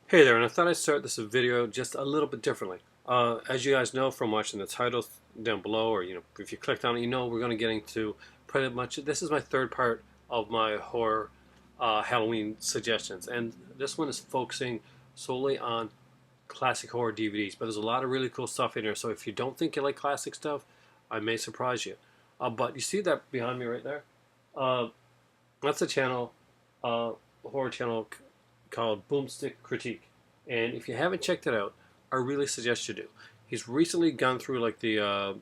Hey there, and I thought I'd start this video just a little bit differently. As you guys know from watching the titles down below, or if you clicked on it, we're going to get into pretty much. This is my third part of my horror Halloween suggestions, and this one is focusing solely on classic horror DVDs. But there's a lot of really cool stuff in here. So if you don't think you like classic stuff, I may surprise you. But you see that behind me right there? Uh, that's a channel, horror channel called Boomstick Critique. And if you haven't checked it out, I really suggest you do. He's recently gone through like a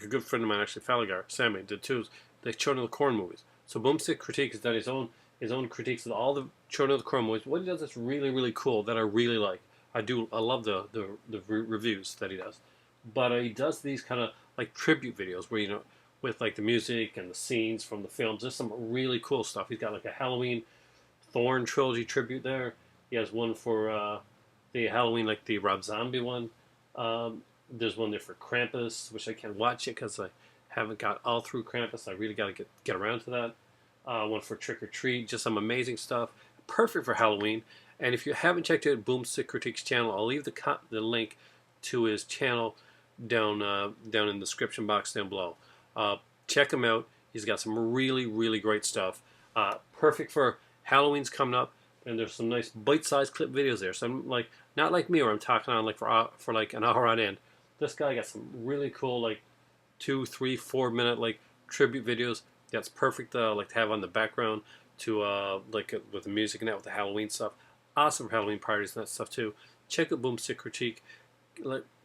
good friend of mine actually, Falagar, Sammy, did too, the Children of the Corn movies. So Boomstick Critique has done his own critiques of all the Children of the Corn movies. What he does is really, really cool that I really like. I love the reviews that he does. But he does these kind of like tribute videos where with like the music and the scenes from the films. There's some really cool stuff. He's got like a Halloween Thorn trilogy tribute there. He has one for the Halloween, like the Rob Zombie one. There's one there for Krampus, which I can't watch it because I haven't got all through Krampus. I really got to get around to that. One for Trick or Treat, just some amazing stuff. Perfect for Halloween. And if you haven't checked out Boomstick Critique's channel, I'll leave the link to his channel down in the description box down below. Check him out. He's got some really, really great stuff. Perfect for Halloween's coming up, and there's some nice bite-sized clip videos there. So I'm like, not like me where I'm talking on like for like an hour on end. This guy got some really cool like 2, 3, 4 minute like tribute videos. That's perfect like to have on the background to with the music and that with the Halloween stuff. Awesome for Halloween parties and that stuff too. Check out Boomstick Critique.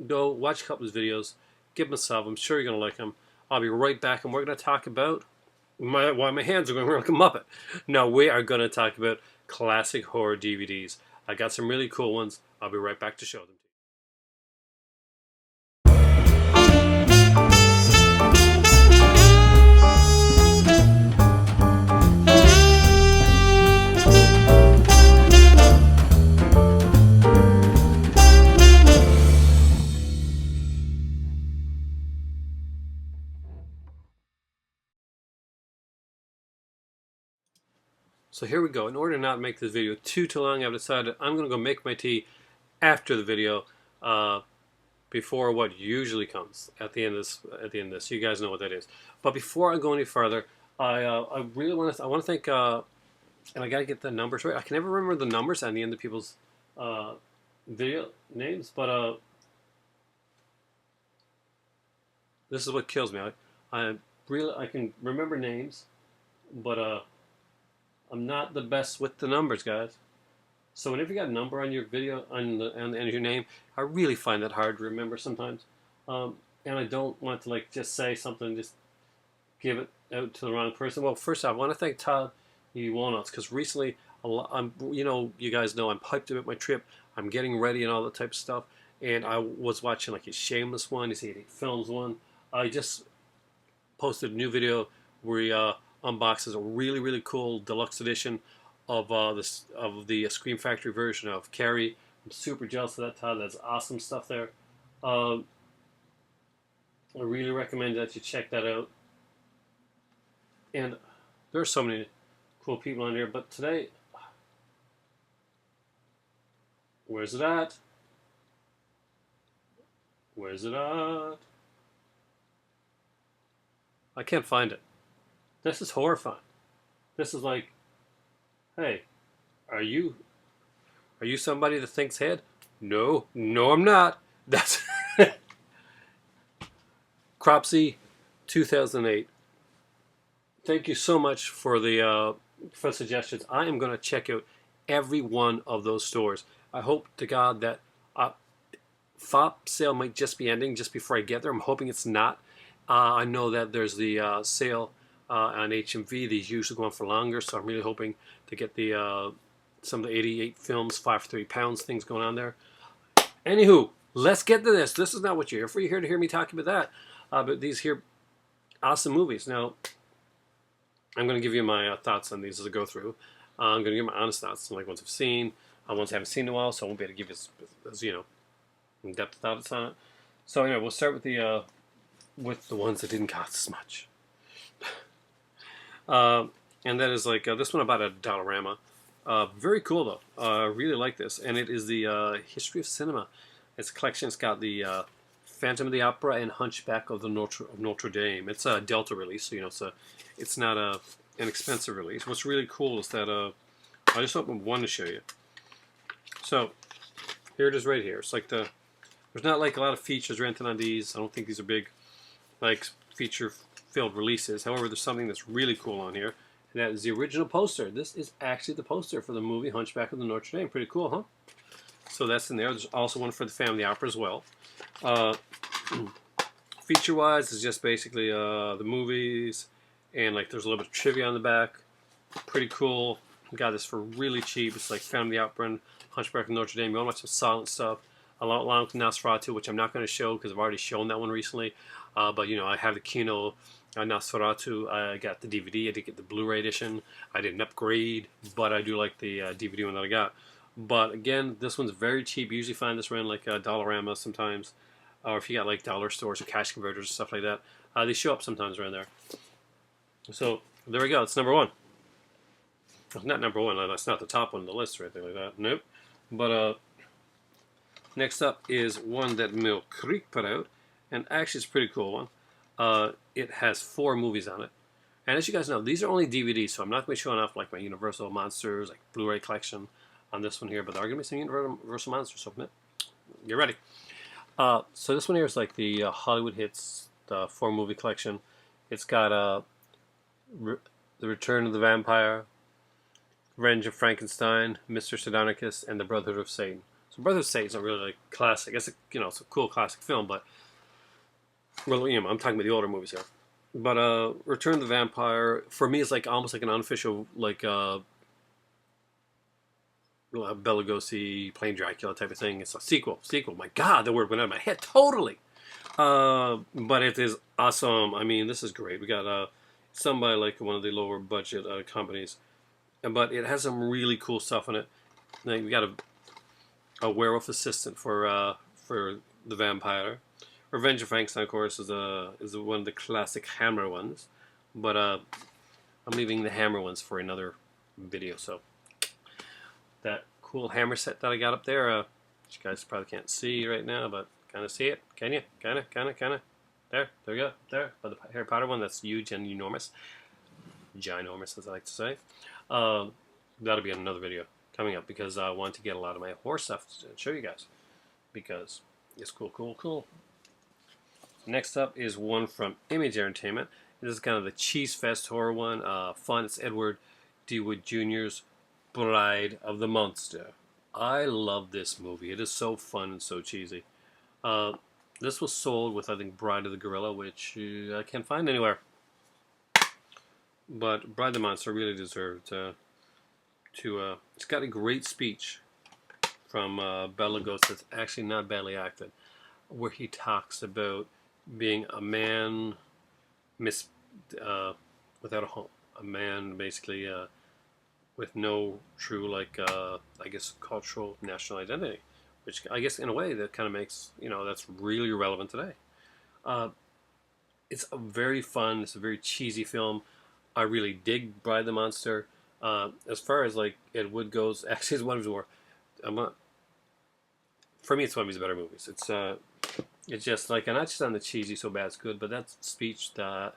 Go watch a couple of his videos. Give him a sub. I'm sure you're gonna like him. I'll be right back, and we're gonna talk about why my hands are going like a muppet. No, we are going to talk about classic horror DVDs. I got some really cool ones. I'll be right back to show them to you. So here we go. In order to not make this video too long, I've decided I'm going to go make my tea after the video, before what usually comes at the end of this. You guys know what that is. But before I go any further, I really want to thank and I got to get the numbers right. I can never remember the numbers on the end of people's video names, but this is what kills me. I can remember names, but I'm not the best with the numbers, guys. So whenever you got a number on your video, on the end of your name, I really find that hard to remember sometimes. And I don't want to like just say something and just give it out to the wrong person. Well, first off, I want to thank Todd E. Walnuts, because recently, you guys know I'm hyped about my trip. I'm getting ready and all that type of stuff. And I was watching like his Shameless one, his 88 Films one. I just posted a new video where he unboxes a really, really cool deluxe edition of the Scream Factory version of Carrie. I'm super jealous of that, Todd. That's awesome stuff there. I really recommend that you check that out. And there's so many cool people on here, but today, where's it at? Where's it at? I can't find it. This is horrifying. This is like, hey, are you somebody that thinks head? No, I'm not. That's Cropsy 2008. Thank you so much for the suggestions. I am going to check out every one of those stores. I hope to God that FOP sale might just be ending just before I get there. I'm hoping it's not. I know that there's the sale on HMV. These usually go on for longer, so I'm really hoping to get the some of the 88 films, 5 for 30 pounds things going on there. Anywho, let's get to this. This is not what you're here for. You're here to hear me talking about that. But these here awesome movies. Now, I'm going to give you my thoughts on these as I go through. I'm going to give my honest thoughts, like ones I've seen, ones I haven't seen in a while, so I won't be able to give you as in-depth thoughts on it. So anyway, we'll start with the ones that didn't cost as much. And that is like this one about a Dollarama. Very cool though. I really like this, and it is the history of cinema. It's a collection. It's got the Phantom of the Opera and Hunchback of Notre Dame. It's a Delta release, so it's not an expensive release. What's really cool is that I just opened one to show you. So here it is right here. It's like there's not like a lot of features or anything on these. I don't think these are big like feature-filled releases. However, there's something that's really cool on here. And that is the original poster. This is actually the poster for the movie Hunchback of the Notre Dame. Pretty cool, huh? So that's in there. There's also one for the Family Opera as well. Feature-wise, it's just basically the movies, and like there's a little bit of trivia on the back. Pretty cool. Got this for really cheap. It's like Family Opera and Hunchback of Notre Dame. You want to watch some silent stuff. Along with Nosferatu, which I'm not going to show because I've already shown that one recently. But I have the Kino Nosferatu. I got the DVD. I did get the Blu-ray edition. I didn't upgrade, but I do like the DVD one that I got. But again, this one's very cheap. You usually find this around like Dollarama sometimes, or if you got like dollar stores or cash converters and stuff like that. They show up sometimes around there. So there we go. It's number one. Not number one. That's not the top one on the list or anything like that. Nope. But next up is one that Mill Creek put out, and actually it's a pretty cool one. It has 4 movies on it. And as you guys know, these are only DVDs, so I'm not going to be showing off like my Universal Monsters, like Blu-ray collection on this one here, but there are going to be some Universal Monsters, so get ready. So this one here is like the Hollywood Hits, the 4 movie collection. It's got The Return of the Vampire, Revenge of Frankenstein, Mr. Sardonicus, and The Brotherhood of Satan. So Brotherhood of Satan is not really like classic. It's it's a cool classic film, but well, I'm talking about the older movies here. But Return of the Vampire for me is like almost like an unofficial like Bela Lugosi playing Dracula type of thing. It's a sequel. My God, the word went out of my head totally. But it is awesome. I mean, this is great. We got some by like one of the lower budget companies, but it has some really cool stuff in it. Like we got a werewolf assistant for the vampire. Revenge of Frankenstein, of course, is one of the classic Hammer ones, but I'm leaving the Hammer ones for another video. So that cool Hammer set that I got up there, which you guys probably can't see right now, but kind of see it, can you? Kind of. There we go. There, but the Harry Potter one, that's huge and enormous, ginormous, as I like to say. That'll be another video coming up because I want to get a lot of my horror stuff to show you guys because it's cool. Next up is one from Image Entertainment. This is kind of the Cheese Fest horror one. Fun. It's Edward D. Wood Jr.'s Bride of the Monster. I love this movie. It is so fun and so cheesy. This was sold with, I think, Bride of the Gorilla, which I can't find anywhere. But Bride of the Monster really deserved it's got a great speech from Bela Lugosi that's actually not badly acted, where he talks about being a man without a home, a man basically with no true I guess cultural national identity, which I guess in a way that kind of makes that's really relevant today. It's a very fun, it's a very cheesy film. I really dig Bride the Monster. As far as like Ed Wood goes, actually it's one of his more for me it's one of his better movies. It's just like, not just on the cheesy so bad it's good, but that speech, that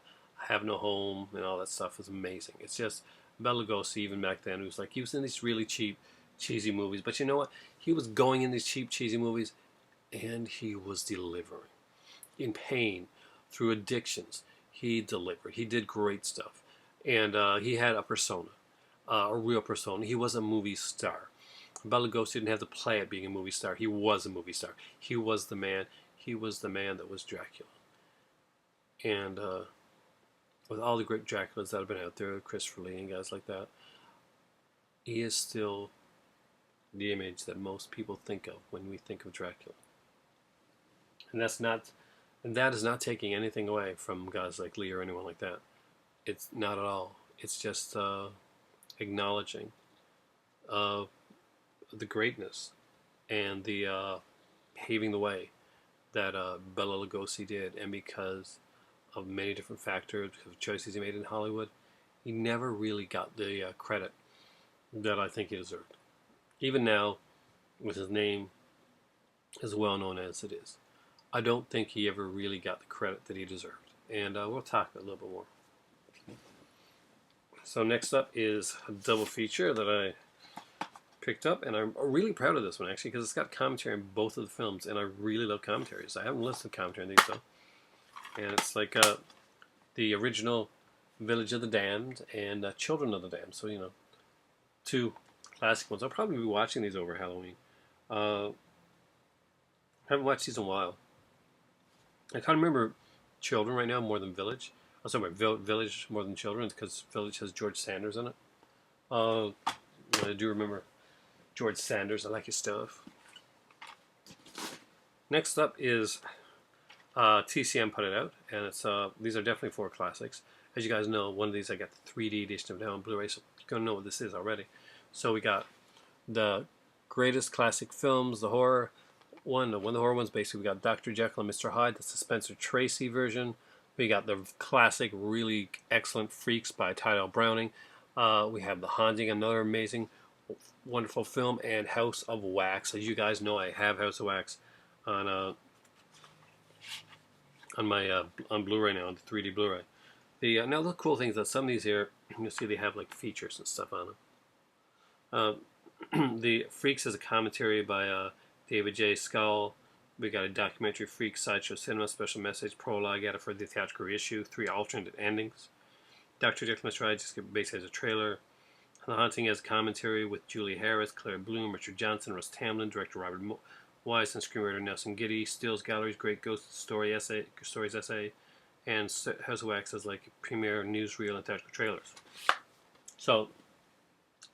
have no home and all that stuff is amazing. It's just Bela Lugosi, even back then, he was in these really cheap, cheesy movies, but you know what? He was going in these cheap, cheesy movies, and he was delivering. In pain, through addictions, he delivered. He did great stuff, and he had a persona, a real persona. He was a movie star. Bela Lugosi didn't have to play at being a movie star. He was a movie star. He was the man. He was the man that was Dracula. And with all the great Draculas that have been out there, Christopher Lee and guys like that, he is still the image that most people think of when we think of Dracula. And that is not taking anything away from guys like Lee or anyone like that. It's not at all. It's just acknowledging the greatness and the paving the way that Bela Lugosi did, and because of many different factors, because of choices he made in Hollywood, he never really got the credit that I think he deserved. Even now, with his name as well known as it is, I don't think he ever really got the credit that he deserved. And we'll talk a little bit more. So next up is a double feature that I picked up, and I'm really proud of this one actually because it's got commentary in both of the films, and I really love commentaries. I haven't listened to commentary on these though, and it's like the original Village of the Damned and Children of the Damned. So two classic ones. I'll probably be watching these over Halloween. Haven't watched these in a while. I kind of remember Children right now more than Village. I'm sorry, Village more than Children because Village has George Sanders in it. I do remember George Sanders. I like his stuff. Next up is TCM put it out, and it's these are definitely 4 classics. As you guys know, one of these I got the 3D edition of now on Blu-ray, so you're gonna know what this is already. So we got the greatest classic films, the horror one. The horror one's basically we got Dr. Jekyll and Mr. Hyde. That's the Spencer Tracy version. We got the classic, really excellent Freaks by Tyrell Browning. We have The Haunting, another amazing, wonderful film, and House of Wax. As you guys know, I have House of Wax on my on Blu-ray now, on the 3D Blu-ray. Now the cool thing is that some of these here, you'll see they have like features and stuff on them. The Freaks is a commentary by David J. Scull. We got a documentary, Freaks, Sideshow Cinema, special message, prologue added for the theatrical reissue, 3 alternate endings. Dr. Jekyll and Mr. Hyde just basically has a trailer. The Haunting has a commentary with Julie Harris, Claire Bloom, Richard Johnson, Russ Tamlin, director Robert Wise, and screenwriter Nelson Giddy. Stills Gallery's Great Ghost Stories essay, and House of Wax has like premiere newsreel and theatrical trailers. So,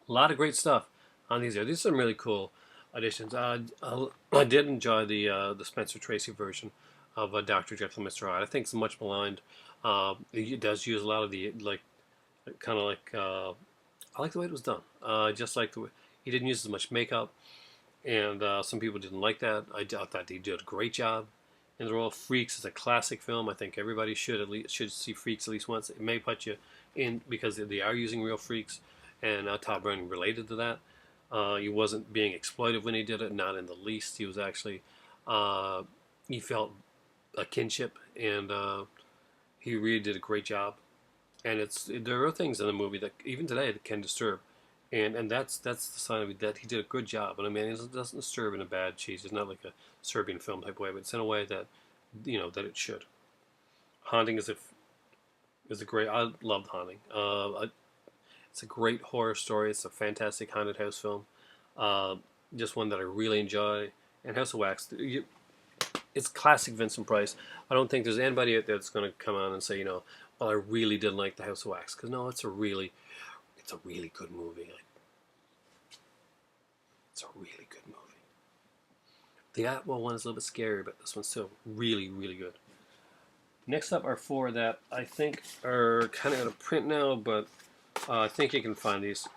a lot of great stuff on these here. These are some really cool editions. I did enjoy the Spencer Tracy version of Dr. Jekyll and Mr. Hyde. I think it's much maligned. It does use a lot of the I like the way it was done. Just like the way he didn't use as much makeup, and some people didn't like that. I thought he did a great job in the role. Freaks is a classic film. I think everybody should see Freaks at least once. It may put you in because they are using real freaks, and Todd Browning related to that. He wasn't being exploitive when he did it, not in the least. He was actually, he felt a kinship, and he really did a great job. And there are things in the movie that even today that can disturb, and that's the sign of it, that he did a good job. And I mean, it doesn't disturb in a bad cheese. It's not like a Serbian film type way, but it's in a way that that it should. Haunting is a great. I love Haunting. It's a great horror story. It's a fantastic haunted house film. Just one that I really enjoy. And House of Wax, it's classic Vincent Price. I don't think there's anybody out there that's going to come on and say, well, I really didn't like the House of Wax. Because no, it's a really good movie. It's a really good movie. The Atwell one is a little bit scary, but this one's still really, really good. Next up are 4 that I think are kind of out of print now, but I think you can find these.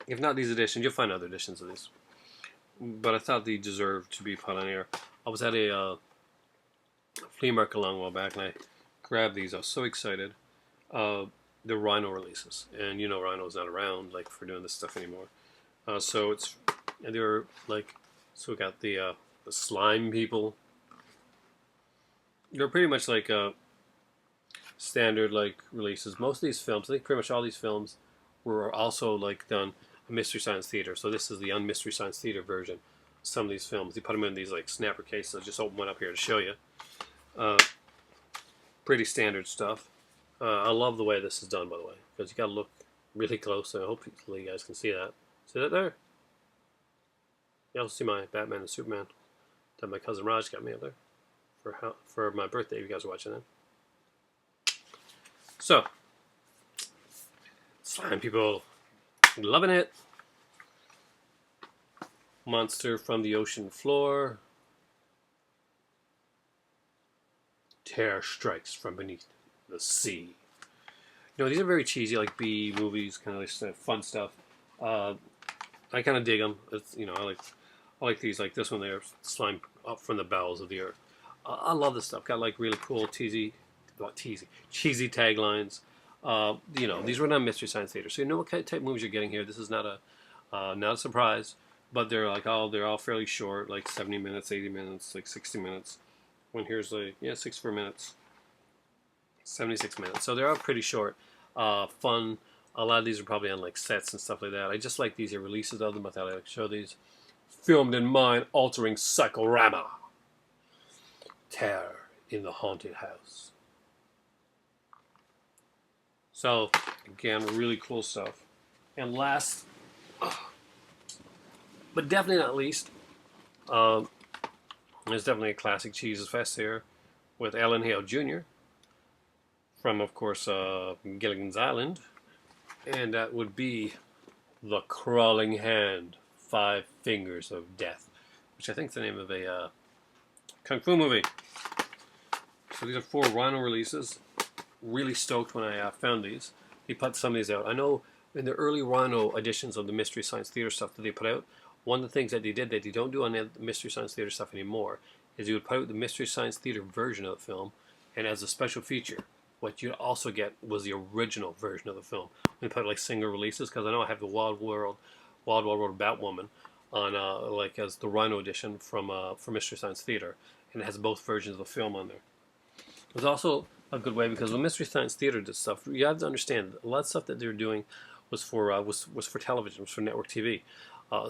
If not these editions, you'll find other editions of these. But I thought they deserved to be put on air. I was at a flea market a long while back, and I grabbed these. I was so excited. The Rhino releases, and Rhino's not around for doing this stuff anymore. So they were so we got the slime people. They're pretty much like standard releases. Most of these films, I think pretty much all these films, were also done a Mystery Science Theater. So this is the un-Mystery Science Theater version. Some of these films, they put them in these snapper cases. I'll just open one up here to show you. Pretty standard stuff. I love the way this is done, by the way, because you got to look really close. And I hope you guys can see that. See that there? You also see my Batman and Superman that my cousin Raj got me up there for my birthday. If you guys are watching that. So, slime people, loving it. Monster from the ocean floor. Terror strikes from beneath the sea. These are very cheesy, B movies, kind of fun stuff. I kind of dig them. It's, I like these, this one there, slime up from the bowels of the earth. I love this stuff. Got really cool cheesy taglines. You know, these were not Mystery Science Theater, so you know what kind of type of movies you're getting here. This is not a surprise, but they're all fairly short, like 70 minutes, 80 minutes, like 60 minutes. When here's like 64 minutes, 76 minutes. So they're all pretty short, fun. A lot of these are probably on like sets and stuff like that. I just like these releases of them. I thought I would show these. Filmed in mind-altering psychorama. Terror in the haunted house. So, again, really cool stuff. And last, but definitely not least, there's definitely a classic Cheeses Fest here with Alan Hale Jr. from, of course, Gilligan's Island. And that would be The Crawling Hand, 5 Fingers of Death, which I think is the name of a Kung Fu movie. So these are 4 Rhino releases. Really stoked when I found these. He put some of these out. I know in the early Rhino editions of the Mystery Science Theater stuff that they put out, one of the things that they did that they don't do on the Mystery Science Theater stuff anymore is you would put out the Mystery Science Theater version of the film, and as a special feature, what you'd also get was the original version of the film. When they put out like single releases, because I know I have the Wild Wild World Batwoman on like as the Rhino edition from Mystery Science Theater, and it has both versions of the film on there. It was also a good way because when Mystery Science Theater did stuff, you have to understand a lot of stuff that they were doing was for television, was for network TV.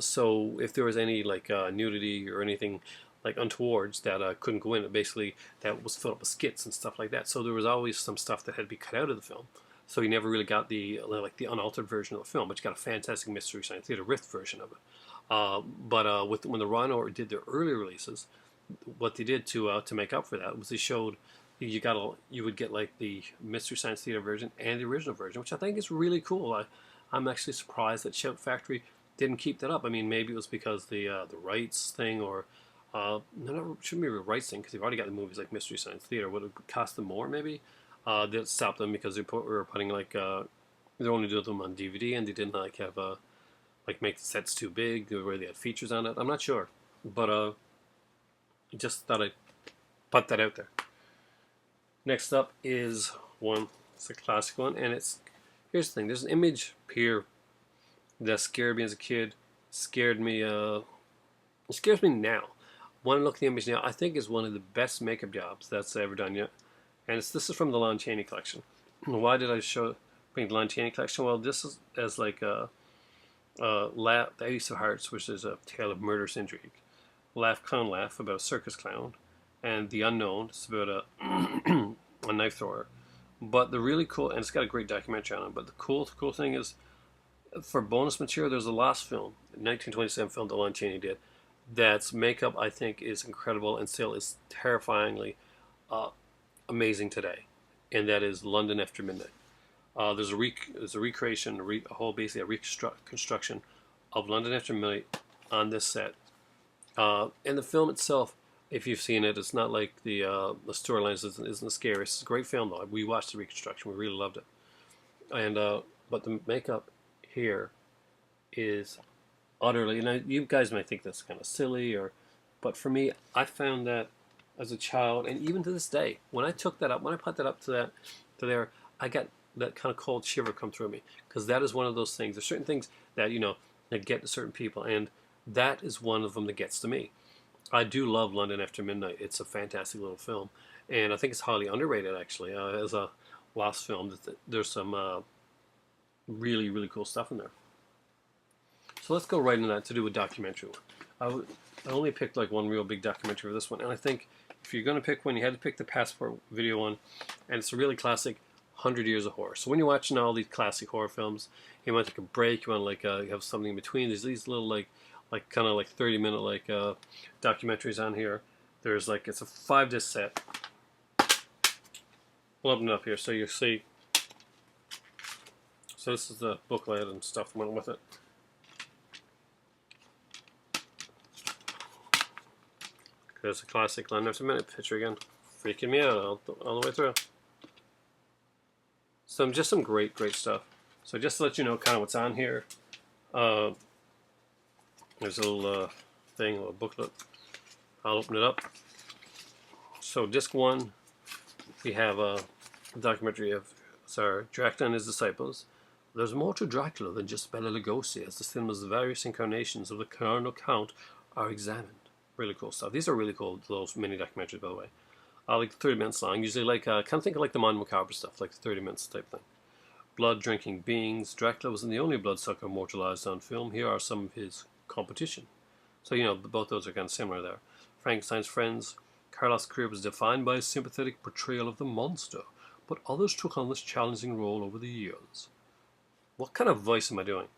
So if there was any like nudity or anything like untowards that couldn't go in, basically that was filled up with skits and stuff like that. So there was always some stuff that had to be cut out of the film. So you never really got the unaltered version of the film, but you got a fantastic Mystery Science Theater Rift version of it. But when the Rhino did their early releases, what they did to make up for that was they showed you would get like the Mystery Science Theater version and the original version, which I think is really cool. I'm actually surprised that Shout Factory didn't keep that up. I mean, maybe it was because the rights thing, or no, it shouldn't be a rights thing because they've already got the movies like Mystery Science Theater. Would it cost them more? Maybe that stopped them because they were putting like they only do them on DVD and they didn't like have like make the sets too big where they had features on it. I'm not sure, but just thought I'd put that out there. Next up is one. It's a classic one, and here's the thing. There's an image here that scared me as a kid. Scared me. It scares me now. When I look at the image now, I think is one of the best makeup jobs that's ever done yet. And this is from the Lon Chaney collection. Why did I bring the Lon Chaney collection? Well, this is as like the Ace of Hearts, which is a tale of murderous intrigue. Laugh Clown Laugh, about a circus clown. And The Unknown, it's about a knife thrower. But the really cool, and it's got a great documentary on it, but the cool thing is, for bonus material, there's a lost film, a 1927 film that Lon Chaney did, that's makeup I think is incredible and still is terrifyingly amazing today. And that is London After Midnight. There's a recreation, basically a reconstruction of London After Midnight on this set. And the film itself, if you've seen it, it's not like the storylines isn't scary. It's a great film though. We watched the reconstruction. We really loved it. And but the makeup here is utterly. And you guys might think that's kind of silly, but for me, I found that as a child, and even to this day, when I put that up to there, I got that kind of cold shiver come through me, because that is one of those things. There's certain things that that get to certain people, and that is one of them that gets to me. I do love London After Midnight. It's a fantastic little film, and I think it's highly underrated actually as a lost film. There's some really, really cool stuff in there. So let's go right into that to do a documentary one. I only picked like one real big documentary for this one, and I think if you're going to pick one, you had to pick the Passport video one, and it's a really classic 100 Years of Horror. So when you're watching all these classic horror films, you want to take a break, you want to like have something in between. There's these little like kind of like 30-minute like documentaries on here. There's like, it's a 5-disc set. We'll open it up here so you see. So this is the booklet and stuff that went with it. There's a classic London After Midnight picture again. Freaking me out all the way through. Just some great stuff. So just to let you know kind of what's on here. There's a little thing, a little booklet. I'll open it up. So disc 1, we have a documentary of Sir, Dracula and his disciples. There's more to Dracula than just Bela Lugosi, as the cinema's various incarnations of the Colonel Count are examined. Really cool stuff. These are really cool, those mini documentaries, by the way. Like 30 minutes long, usually like, kind of think of like the Mon Macabre stuff, like 30 minutes type thing. Blood-drinking beings. Dracula wasn't the only bloodsucker immortalized on film. Here are some of his competition. So, you know, both those are kind of similar there. Frankenstein's friends. Karloff's career was defined by a sympathetic portrayal of the monster, but others took on this challenging role over the years. What kind of voice am I doing?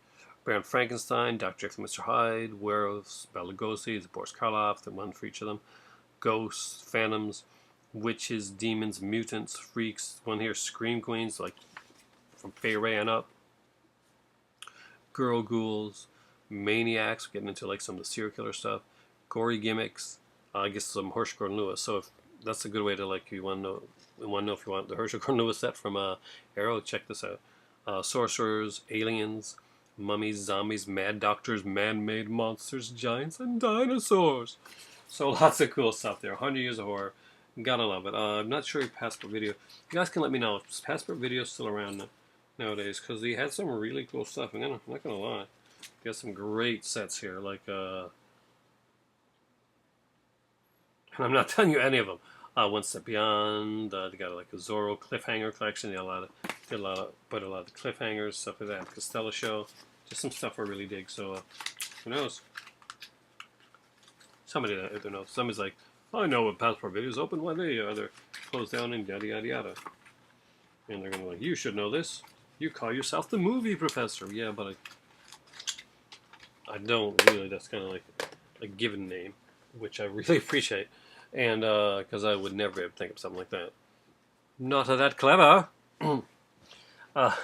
Baron Frankenstein, Dr. Jekyll and Mr. Hyde, Werewolves, Bela Lugosi, the Boris Karloff, the one for each of them. Ghosts, phantoms, witches, demons, mutants, freaks. One here, scream queens, like from Fay Ray on up. Girl ghouls, maniacs, getting into like some of the serial killer stuff. Gory gimmicks, I guess some Herschel Gordon Lewis. So if that's a good way to, like, you want to know if you want the Herschel Gordon Lewis set from Arrow, check this out. Sorcerers, aliens, mummies, zombies, mad doctors, man-made monsters, giants, and dinosaurs. So lots of cool stuff there. 100 Years of Horror. Gotta love it. I'm not sure if Passport Video. You guys can let me know if Passport Video is still around nowadays, because he had some really cool stuff. I'm not gonna lie. He got some great sets here. Like, and I'm not telling you any of them. One Step Beyond. They got like a Zorro cliffhanger collection. They got a lot of the cliffhangers, stuff like that. Costello Show. Just some stuff I really dig. So who knows? Somebody out there knows. Somebody's like, I know what Passport Video is open one day, they're closed down and yada yada yada. And they're gonna be like, you should know this. You call yourself the movie professor. Yeah, but I don't really. That's kind of like a given name, which I really appreciate. And because I would never think of something like that. Not that clever.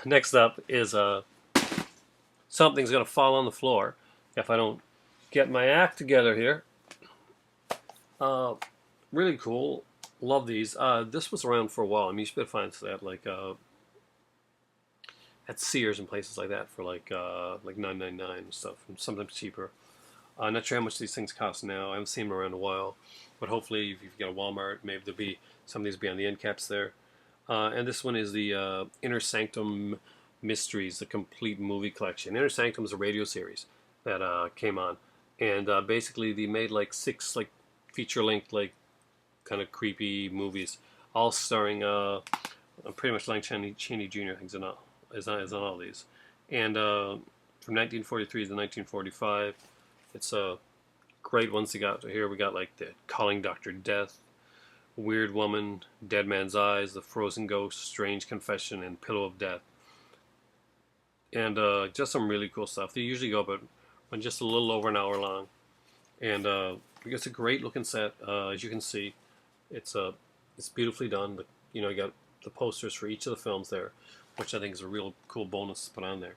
Next up is something's gonna fall on the floor if I don't get my act together here. Really cool. Love these. This was around for a while. I mean, you should be able to find that like at Sears and places like that for like $9.99 and stuff, and sometimes cheaper. Not sure how much these things cost now. I haven't seen them around a while, but hopefully if you've got a Walmart, maybe there'll be some of these be on the end caps there. And this one is the Inner Sanctum Mysteries, the complete movie collection. Inner Sanctum is a radio series that came on, and basically they made like 6 like feature-length, like kind of creepy movies, all starring pretty much Lon Chaney Jr. I think is on all these. And from 1943 to 1945, it's great ones. They got here. We got like the Calling Dr. Death, Weird Woman, Dead Man's Eyes, The Frozen Ghost, Strange Confession, and Pillow of Death. And just some really cool stuff. They usually go about just a little over an hour long, and it's a great looking set. As you can see, it's beautifully done. But you know, you got the posters for each of the films there, which I think is a real cool bonus to put on there.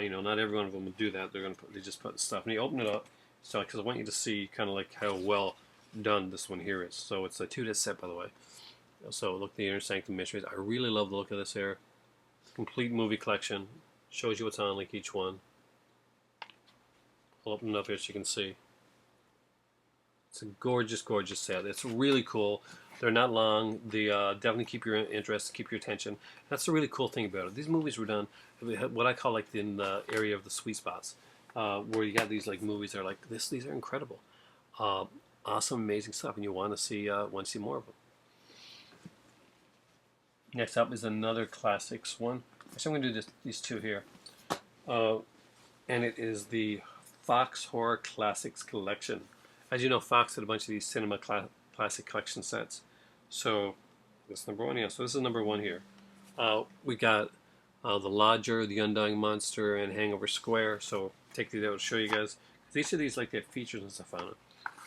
You know, not every one of them will do that. They just put the stuff, and you open it up, so because I want you to see kind of like how well done this one here is. So it's a 2-disc set, by the way. So look, the Inner Sanctum Mysteries. I really love the look of this here. Complete movie collection. Shows you what's on like each one. I'll open it up here so you can see. It's a gorgeous, gorgeous set. It's really cool. They're not long. They definitely keep your interest, keep your attention. That's the really cool thing about it. These movies were done what I call like in the area of the sweet spots, where you got these like movies that are like this. These are incredible, awesome, amazing stuff, and you want to see more of them. Next up is another classics one. Actually, I'm going to do these two here, and it is the Fox Horror Classics Collection. As you know, Fox had a bunch of these cinema classic collection sets. So this is number 1, yeah. So this is number 1 here. We got The Lodger, The Undying Monster, and Hangover Square. So take these out and show you guys. Each of these like they have features and stuff on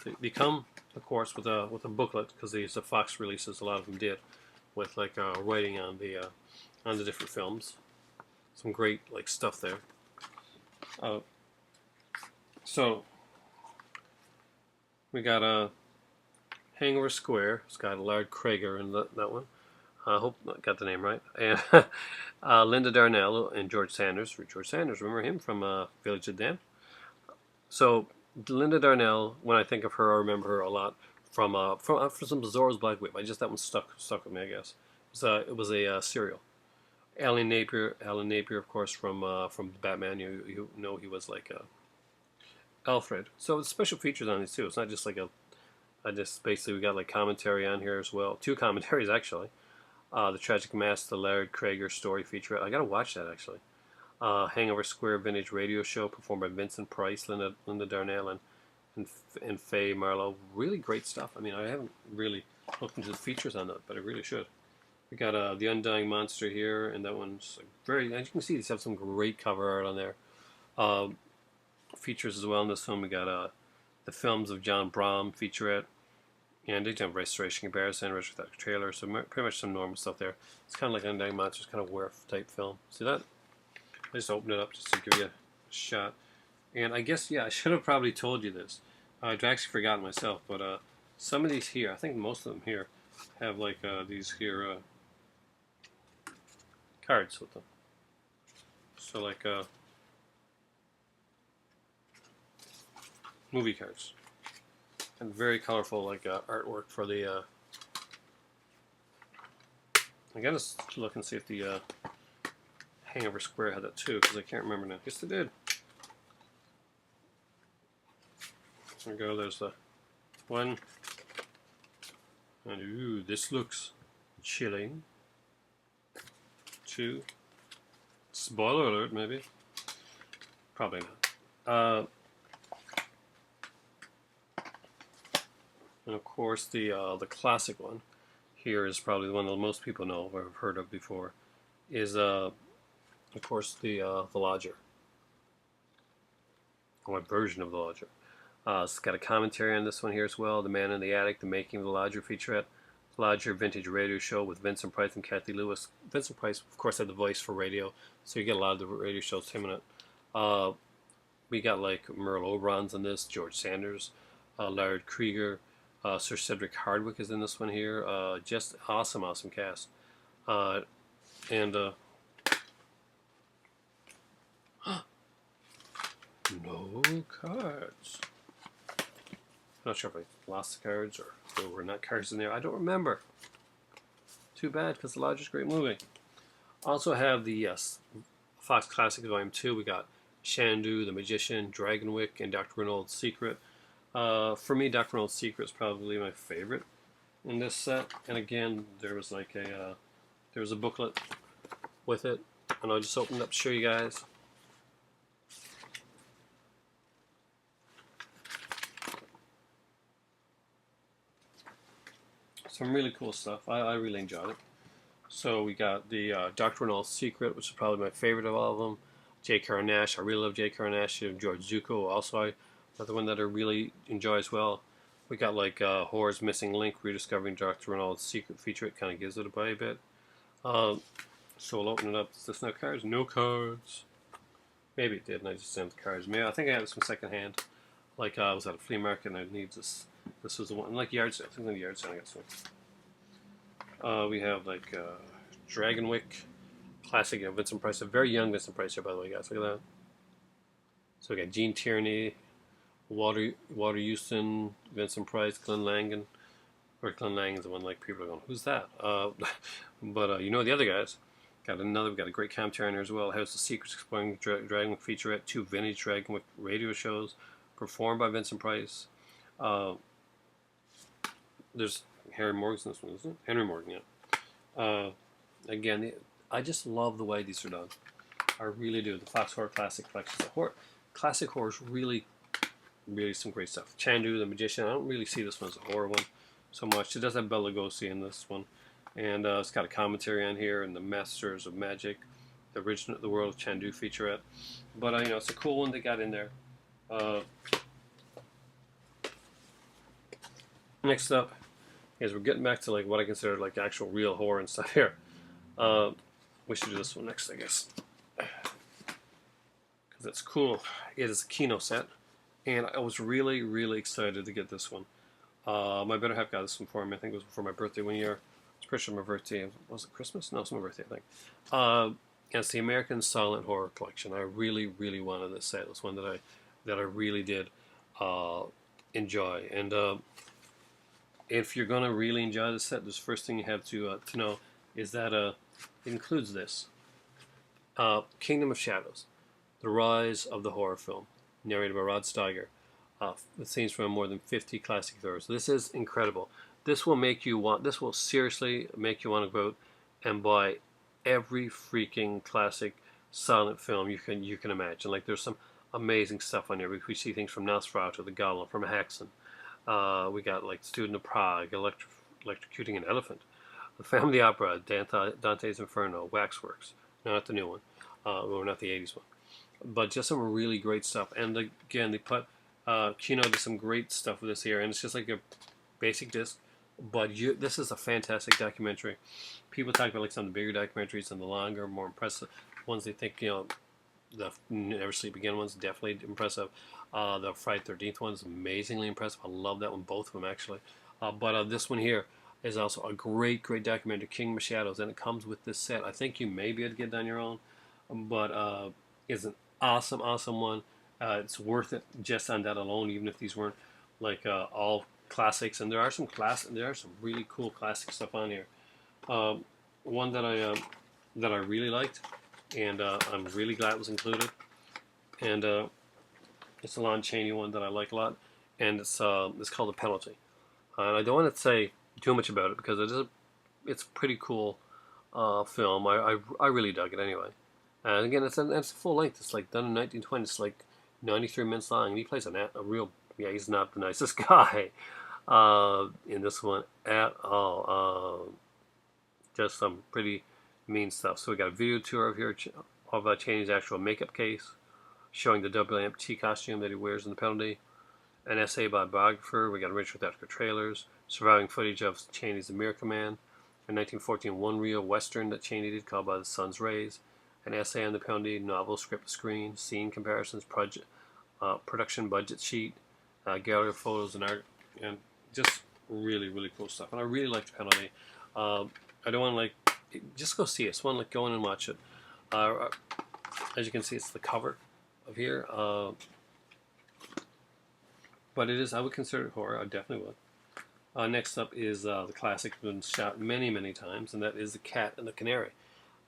it. They come, of course, with a booklet, because these are Fox releases. A lot of them did, with like writing on the different films. Some great like stuff there. So we got Hangover Square. It's got Lard Krager in that one. I hope I got the name right. And Linda Darnell and George Sanders. George Sanders, remember him from Village of the Damned? So Linda Darnell, when I think of her, I remember her a lot from some Zorro's Black Whip. That one stuck with me, I guess. It was a serial. Alan Napier, of course, from Batman. You know he was like Alfred. So it's special features on these too. It's not just like a. I just basically we got like commentary on here as well. Two commentaries actually. The Tragic Mask, the Laird Krieger story feature. I gotta watch that actually. Hangover Square vintage radio show performed by Vincent Price, Linda Darnell, and Faye Marlowe. Really great stuff. I mean, I haven't really looked into the features on that, but I really should. We got The Undying Monster here, and that one's very, as you can see, these have some great cover art on there. Features as well in this one. We got the films of John Brom featurette, and they have Restoration Comparison, Retrospective Trailer, so pretty much some normal stuff there. It's kind of like Undying Monsters, kind of weref type film. See that? I just opened it up just to give you a shot. And I guess, yeah, I should have probably told you this. I'd actually forgotten myself, but some of these here, I think most of them here, have like these here cards with them. So like movie cards. And very colorful like artwork for the... I gotta look and see if the Hangover Square had that too, because I can't remember now. Yes, they did. There we go, there's the one. And ooh, this looks chilling. Two. Spoiler alert, maybe. Probably not. And of course, the classic one here is probably the one that most people know or have heard of before. Is of course the Lodger, or a version of the Lodger. It's got a commentary on this one here as well. The Man in the Attic, the Making of the Lodger featurette. Lodger vintage radio show with Vincent Price and Kathy Lewis. Vincent Price, of course, had the voice for radio, so you get a lot of the radio shows him in it. We got like Merle Oberon's in this, George Sanders, Laird Krieger, Sir Cedric Hardwicke is in this one here. Just awesome cast. And no cards. I'm not sure if I lost the cards or there were not cards in there. I don't remember. Too bad, because The Lodger's a great movie. Also have the Fox Classics Volume 2. We got Shandu, The Magician, Dragonwyck, and Dr. Reynolds' Secret. For me, Dr. Reynolds' Secret is probably my favorite in this set. And again, there was like there was a booklet with it, and I'll just open it up to show you guys. Some really cool stuff. I really enjoyed it. So we got the Dr. Reynolds' Secret, which is probably my favorite of all of them. J. Carrol Naish. I really love J. Carrol Naish. George Zucco also another one that I really enjoy as well. We got like Horror's Missing Link, Rediscovering Dr. Reynolds' Secret feature. It kind of gives it away a bit. So we'll open it up. Is this no cards? No cards. Maybe it did, and I just sent the cards. Maybe I think I had this from secondhand. Like I was at a flea market and I need this. This was the one, like yard sale. I think the yard sale I got some. We have like Dragonwyck, classic, Vincent Price, a very young Vincent Price here, by the way, guys. Look at that. So we got Gene Tierney, Walter Houston, Vincent Price, Glenn Langan. Or Glenn Langan's the one like people are going, who's that? But you know the other guys. We got a great commentary on here as well. House of Secrets, exploring Dragonwyck featurette, 2 vintage Dragonwyck radio shows performed by Vincent Price. There's Harry Morgan's in this one, isn't it? Henry Morgan, yeah. Again, I just love the way these are done. I really do. The Fox Horror Classic Collection. Classic horror is really some great stuff. Chandu, the Magician. I don't really see this one as a horror one so much. It does have Bela Lugosi in this one. And it's got a commentary on here and the Masters of Magic, the World of Chandu featurette. But you know, it's a cool one they got in there. Next up is we're getting back to like what I consider like actual real horror and stuff here. We should do this one next, I guess, because it's cool. It is a Kino set, and I was really excited to get this one. My better half got this one for me. I think it was for my birthday one year. It's pretty sure my birthday. Was it Christmas? No, it's my birthday, I think. And it's the American Silent Horror Collection. I really wanted this set. It was one that I really did enjoy. And if you're gonna really enjoy this set, the first thing you have to know is that it includes this. Kingdom of Shadows, The Rise of the Horror Film, narrated by Rod Steiger. With scenes from more than 50 classic thrillers. This is incredible. This will make you want. This will seriously make you want to go out and buy every freaking classic silent film you can imagine. Like there's some amazing stuff on here. We see things from Nosferatu, The Golem, from Haxan. We got like Student of Prague, Electrocuting an Elephant, The Family Opera, Dante's Inferno, Waxworks. No, not the new one. Well, not the 80s one. But just some really great stuff. And again, they put Kino did some great stuff with this here, and it's just like a basic disc. But this is a fantastic documentary. People talk about like some of the bigger documentaries and the longer, more impressive ones. They think the Never Sleep Again one's definitely impressive. The Friday 13th one's amazingly impressive. I love that one, both of them actually. But this one here is also a great documentary, Kingdom of Shadows, and it comes with this set. I think you may be able to get it on your own, but it's an awesome one. It's worth it just on that alone, even if these weren't like all classics. And there are some really cool classic stuff on here. One that I really liked, and I'm really glad it was included. And it's a Lon Chaney one that I like a lot, and it's called The Penalty. And I don't want to say too much about it because it's a pretty cool film. I really dug it anyway. And again, it's full length. It's like done in 1920. It's like 93 minutes long, and he plays a real. Yeah, he's not the nicest guy in this one at all. Just some pretty mean stuff. So we got a video tour of here of Chaney's actual makeup case, showing the WMT costume that he wears in The Penalty. An essay by a biographer. We got Richard Thacker trailers, surviving footage of Chaney's The Miracle Man, a 1914 one-reel western that Chaney did called By the Sun's Rays, an essay on The Penalty, novel, script, screen, scene comparisons, production budget sheet, gallery of photos and art, and just really cool stuff. And I really like The Penalty. I don't want to just go see it. Just want to go in and watch it. As you can see, it's the cover of here. But it is, I would consider it horror. I definitely would. Next up is the classic, been shot many times, and that is The Cat and the Canary.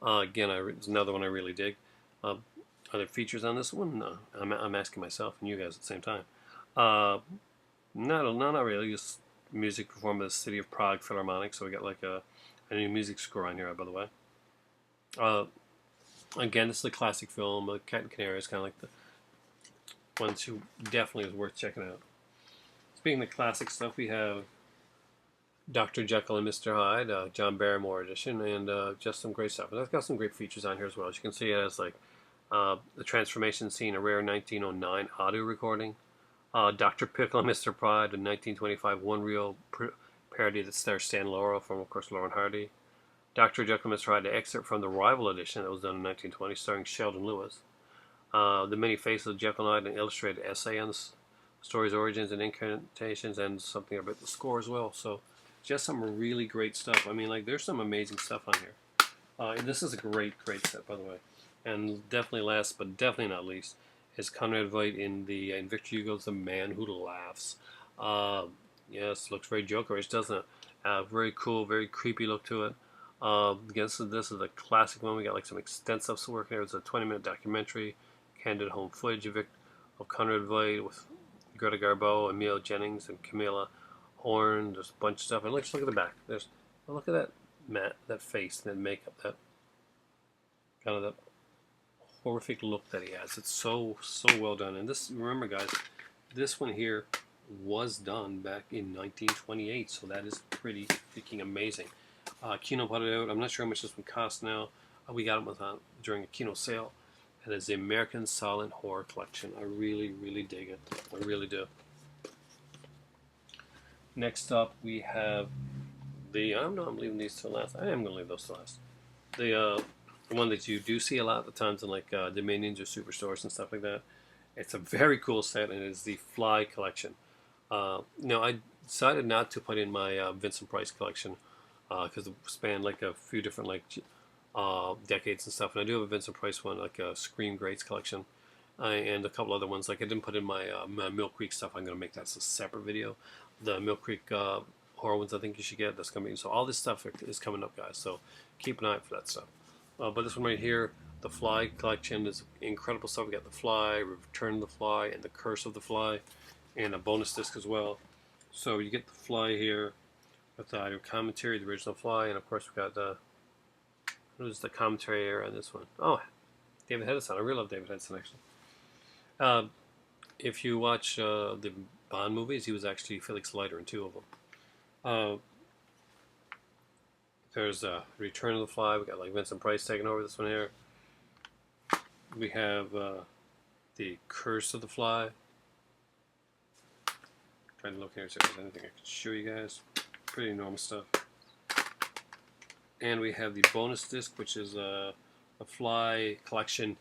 Again, it's another one I really dig. Are there features on this one? No. I'm asking myself and you guys at the same time. Not really. Just music performed by the City of Prague Philharmonic. So we got like a new music score on here, by the way. Again, this is a classic film. The Cat and Canary is kind of like the ones who definitely is worth checking out. Speaking of classic stuff, we have Dr. Jekyll and Mr. Hyde, John Barrymore edition, and just some great stuff. And that's got some great features on here as well. As you can see, it has like the transformation scene, a rare 1909 audio recording. Dr. Pickle and Mr. Pride, a 1925 one-reel parody that stars Stan Laurel from, of course, Lauren Hardy. Dr. Jekyll and Mr. Hyde, an excerpt from the Rival edition that was done in 1920, starring Sheldon Lewis. The Many Faces of Jekyll and Hyde, an illustrated essay on the story's origins and incantations, and something about the score as well. So just some really great stuff. I mean, like, there's some amazing stuff on here. And this is a great set, by the way. And definitely last, but definitely not least, is Conrad Veidt in Victor Hugo's The Man Who Laughs. Yes, looks very Jokerish, doesn't it? Very cool, very creepy look to it. This is a classic one. We got like some extensive work here. It's a 20-minute documentary, candid home footage of Conrad Veidt with Greta Garbo, Emile Jennings, and Camilla Horn. There's a bunch of stuff. And look at the back. Look at that face, that makeup, that kind of that horrific look that he has. It's so well done. And this, remember guys, this one here was done back in 1928, so that is pretty freaking amazing. Kino put it out. I'm not sure how much this one costs now. We got it during a Kino sale, and it's the American Silent Horror Collection. I really dig it. I really do. Next up, we have I'm leaving these to last. I am going to leave those to last. The one that you do see a lot of the times in like Dominions or Superstores and stuff like that. It's a very cool set, and it is the Fly collection. I decided not to put in my Vincent Price collection because it spanned like a few different decades and stuff. And I do have a Vincent Price one, like a Scream Greats collection, and a couple other ones. Like I didn't put in my Mill Creek stuff. I'm going to make that a separate video. The Mill Creek horror ones I think you should get. That's going to be, so all this stuff is coming up, guys. So keep an eye out for that stuff. But this one right here, The Fly collection is incredible stuff. We got The Fly, Return of the Fly, and The Curse of the Fly, and a bonus disc as well. So you get The Fly here with the audio commentary, the original Fly, and of course we got what is the commentary here on this one? Oh, David Hedison. I really love David Hedison, actually. If you watch the Bond movies, he was actually Felix Leiter in 2 of them. There's Return of the Fly. We got like Vincent Price taking over this one here. We have the Curse of the Fly. Trying to look here, see if there's anything I can show you guys. Pretty enormous stuff. And we have the bonus disc, which is a Fly collection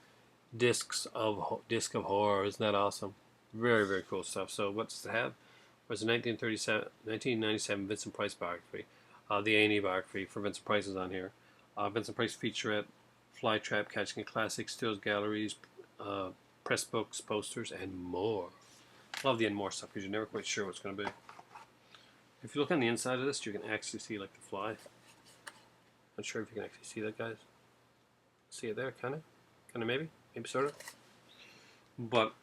disc of horror. Isn't that awesome? Very, very cool stuff. So what does it have? It was a 1997 Vincent Price biography. The A&E biography for Vincent Price is on here. Vincent Price featurette, Fly Trap, Catching a Classic, stills galleries, press books, posters, and more. Love the and more stuff because you're never quite sure what's going to be. If you look on the inside of this, you can actually see like the fly. Not sure if you can actually see that, guys. See it there, kind of maybe sort of. But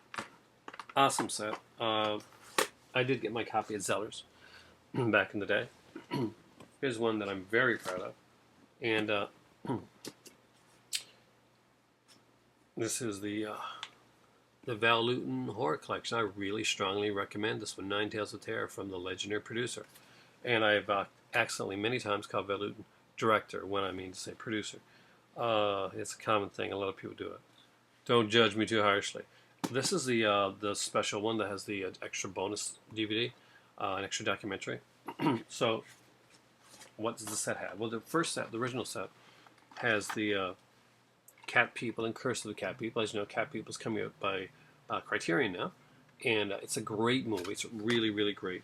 awesome set. I did get my copy at Zeller's back in the day. Here's one that I'm very proud of, and this is the Val Lewton horror collection. I really strongly recommend this one, Nine Tales of Terror from the legendary producer. And I've accidentally many times called Val Lewton director when I mean to say producer. It's a common thing. A lot of people do it. Don't judge me too harshly. This is the special one that has the extra bonus DVD, an extra documentary. So, what does the set have? Well, the first set, the original set, has the Cat People and Curse of the Cat People. As you know, Cat People is coming out by Criterion now, and it's a great movie. It's really, really great.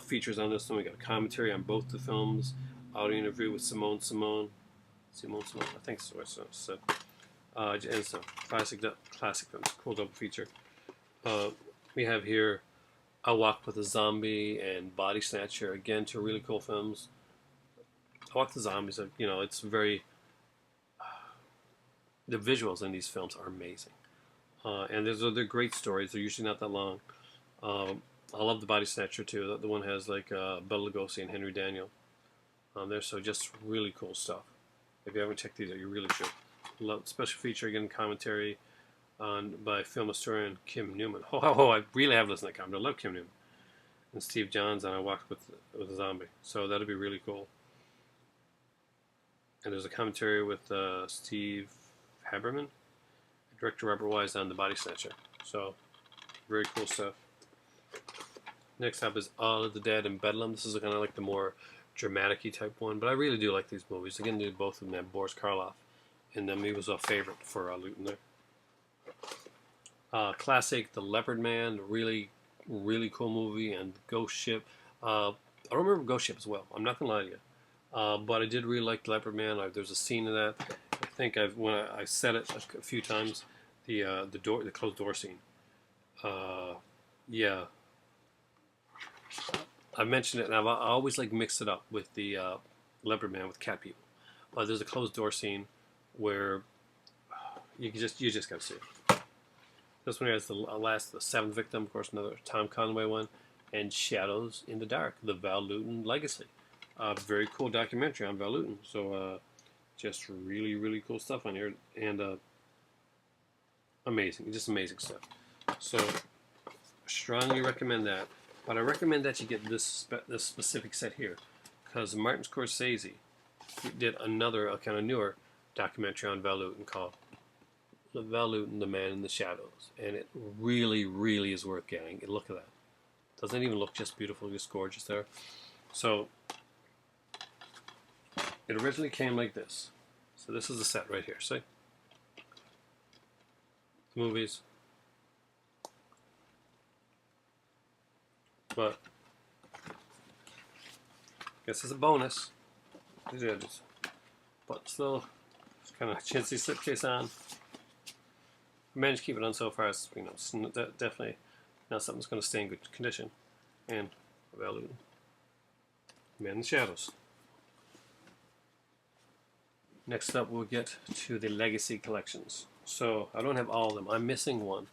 Features on this one. We got a commentary on both the films, audio interview with Simone, I think so. And it's a classic film. It's a cool double feature. We have here A Walk with a Zombie and Body Snatcher. Again, 2 really cool films. A Walk with the Zombies, it's very... the visuals in these films are amazing. And they're great stories. They're usually not that long. I love the Body Snatcher, too. The one has, like, Bela Lugosi and Henry Daniel on there. So just really cool stuff. If you haven't checked these out, you really should. Special feature, again, commentary by film historian Kim Newman. I really have listened to that commentary. I love Kim Newman. And Steve Johns on I Walked with a Zombie. So that'll be really cool. And there's a commentary with Steve Haberman, director Robert Wise on The Body Snatcher. So, very cool stuff. Next up is All of the Dead and Bedlam. This is kind of like the more dramatic-y type one, but I really do like these movies. Again, both of them have Boris Karloff, and he was a favorite for Lewton there. Classic, The Leopard Man, really, really cool movie, and Ghost Ship. I remember Ghost Ship as well. I'm not going to lie to you. But I did really like Leopard Man. There's a scene in that. I think when I said it a few times, the closed door scene. Yeah, I mentioned it, and I always like mixed it up with the Leopard Man with Cat People. But there's a closed door scene where you just got to see it. This one has the 7th victim, of course, another Tom Conway one, and Shadows in the Dark, the Val Lewton legacy. Very cool documentary on Val Lewton. So just really, really cool stuff on here, and amazing, just amazing stuff. So strongly recommend that. But I recommend that you get this specific set here, because Martin Scorsese did another kind of newer documentary on Val Lewton called Val Lewton, The Man in the Shadows, and it really, really is worth getting. Look at that. Doesn't it even look just beautiful, just gorgeous there? So it originally came like this. So this is the set right here. See? The movies. But I guess it's a bonus. But still, it's kind of a chintzy slipcase on. I managed to keep it on so far. It's, it's definitely not something that's going to stay in good condition. And Val Lewton, Man in the Shadows. Next up, we'll get to the legacy collections. So I don't have all of them. I'm missing one.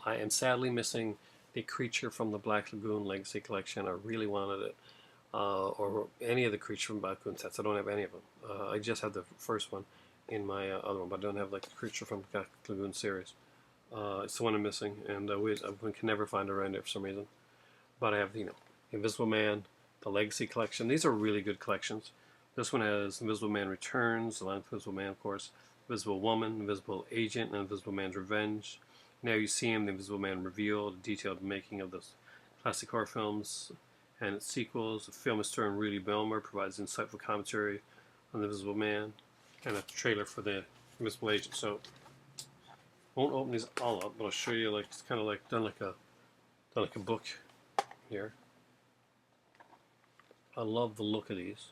I am sadly missing the Creature from the Black Lagoon Legacy Collection. I really wanted it. Or any of the Creature from Black Lagoon sets. I don't have any of them. I just have the first one in my other one, but I don't have like the Creature from Black Lagoon series. It's the one I'm missing, and we can never find it around there for some reason. But I have, Invisible Man, the Legacy Collection. These are really good collections. This one has Invisible Man Returns, the Invisible Man, of course, Invisible Woman, Invisible Agent, and Invisible Man's Revenge. Now You See Him, the Invisible Man Revealed, a detailed making of the classic horror films and its sequels. The film is starring Rudy Belmer, provides insightful commentary on the Invisible Man, and a trailer for the Invisible Agent. So, I won't open these all up, but I'll show you. Like, it's kind of like done like a book here. I love the look of these.